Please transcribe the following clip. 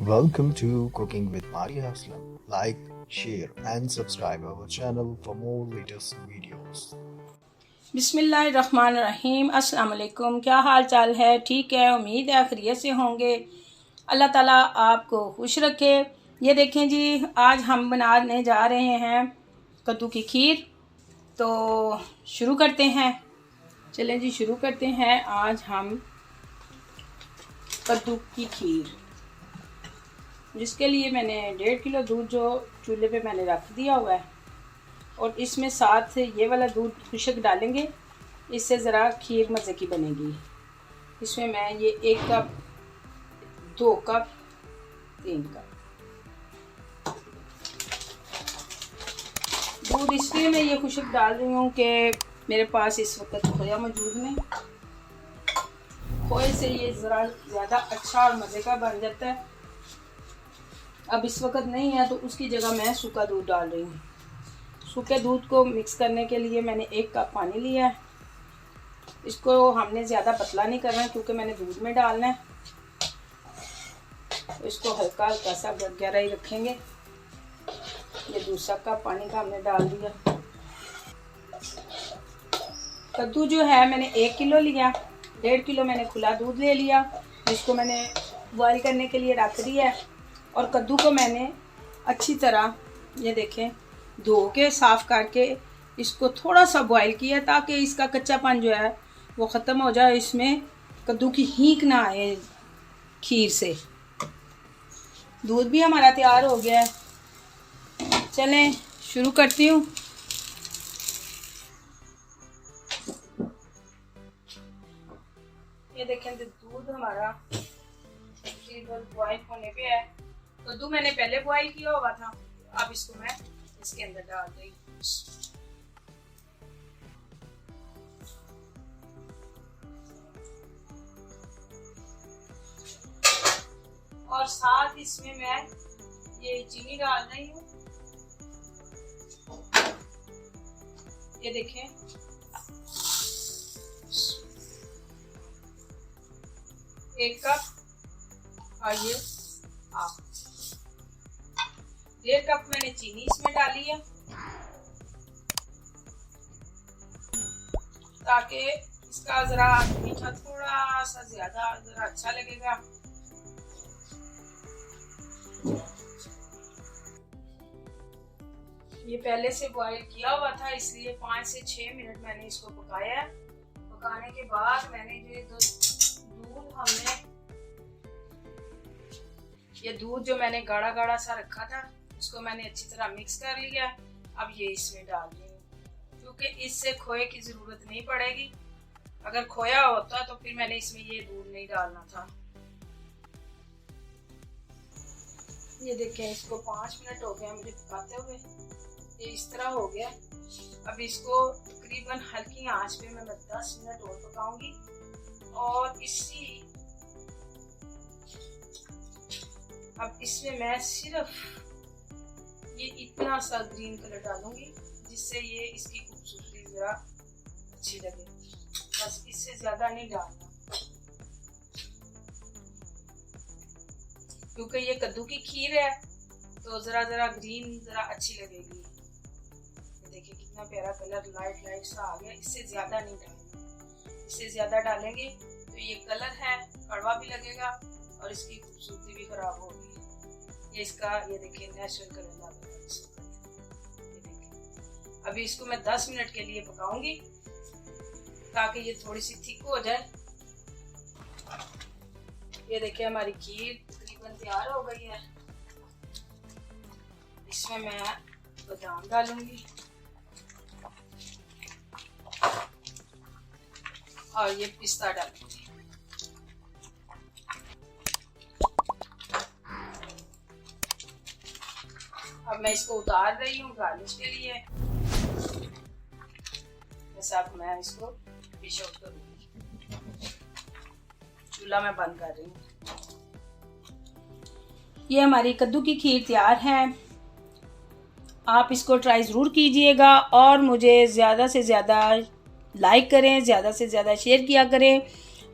Welcome to Cooking with Maria Aslam. Like, share and subscribe our channel for more latest videos. बिस्मिल्लाहिर्रहमानिर्रहीम। अस्सलाम वालेकुम। क्या हाल चाल है? ठीक है, उम्मीद है खैरियत से होंगे। अल्लाह ताला आपको खुश रखे। ये देखें जी, आज हम बनाने जा रहे हैं कद्दू की खीर। तो शुरू करते हैं। चलें जी, शुरू करते हैं। आज हम कद्दू की खीर, जिसके लिए मैंने 1.5 किलो दूध जो चूल्हे पे मैंने रख दिया हुआ है, और इसमें साथ ये वाला दूध खुशक डालेंगे। इससे ज़रा खीर मज़े की बनेगी। इसमें मैं ये 1 कप, 2 कप, 3 कप दूध इसलिए मैं ये खुशक डाल रही हूँ कि मेरे पास इस वक्त खोया मौजूद नहीं। खोए से ये ज़रा ज़्यादा अच्छा और मज़े का बन जाता है। अब इस वक्त नहीं है तो उसकी जगह मैं सूखा दूध डाल रही हूँ। सूखे दूध को मिक्स करने के लिए मैंने 1 कप पानी लिया है। इसको हमने ज़्यादा पतला नहीं करना क्योंकि मैंने दूध में डालना है। इसको हल्का हल्का सा गहरा ही रखेंगे। ये दूसरा कप पानी का हमने डाल दिया। कद्दू जो है मैंने 1 किलो लिया। 1.5 किलो मैंने खुला दूध ले लिया, जिसको मैंने बॉईल करने के लिए रख दिया है। और कद्दू को मैंने अच्छी तरह, ये देखें, धो के साफ़ करके इसको थोड़ा सा बॉईल किया ताकि इसका कच्चापन जो है वो ख़त्म हो जाए। इसमें कद्दू की हींक ना आए खीर से। दूध भी हमारा तैयार हो गया है। चलें शुरू करती हूँ। ये देखें, दूध हमारा बॉईल होने पे है। कद्दू मैंने पहले बॉईल किया हुआ था। अब इसको मैं इसके अंदर डाल रही हूँ। और साथ इसमें मैं ये चीनी डाल रही हूँ। ये देखें, एक कप, और ये हाफ, 1.5 कप मैंने चीनी इसमें डाली है ताकि इसका जरा मीठा थोड़ा सा ज्यादा जरा अच्छा लगेगा। ये पहले से बॉईल किया हुआ था, इसलिए 5 से 6 मिनट मैंने इसको पकाया है। पकाने के बाद मैंने ये दूध जो मैंने गाढ़ा गाढ़ा सा रखा था, उसको मैंने अच्छी तरह मिक्स कर लिया। अब ये इसमें डाल रही हूँ क्योंकि इससे खोए की ज़रूरत नहीं पड़ेगी। अगर खोया होता तो फिर मैंने इसमें ये दूध नहीं डालना था। ये देखें, इसको 5 मिनट हो गया मुझे पकाते हुए। ये इस तरह हो गया। अब इसको तकरीबन हल्की आंच पे मैं 10 मिनट और पकाऊंगी। और अब इसमें मैं सिर्फ ये इतना सा ग्रीन कलर डालूंगी जिससे ये इसकी खूबसूरती जरा अच्छी लगे। बस इससे ज्यादा नहीं डालना क्योंकि ये कद्दू की खीर है तो जरा जरा ग्रीन जरा अच्छी लगेगी। देखिए कितना प्यारा कलर लाइट लाइट सा आ गया। इससे ज्यादा नहीं डालना। इससे ज्यादा डालेंगे तो ये कलर है कड़वा भी लगेगा और इसकी खूबसूरती भी खराब होगी। ये इसका, ये देखिए, नेचुरल कलर लग रहा है इस वक्त। ये देखिए, अभी इसको मैं 10 मिनट के लिए पकाऊंगी ताकि ये थोड़ी सी थिक हो जाए। ये देखिए, हमारी खीर तकरीबन तैयार हो गई है। इसमें मैं बादाम डालूंगी और ये पिस्ता डालूंगी। अब मैं इसको उतार रही हूँ गार्निश के लिए। अब मैं इसको डिश आउट करूंगी। चूल्हा मैं बंद कर रही हूँ। ये हमारी कद्दू की खीर तैयार है। आप इसको ट्राई ज़रूर कीजिएगा और मुझे ज़्यादा से ज़्यादा लाइक करें, ज़्यादा से ज़्यादा शेयर किया करें।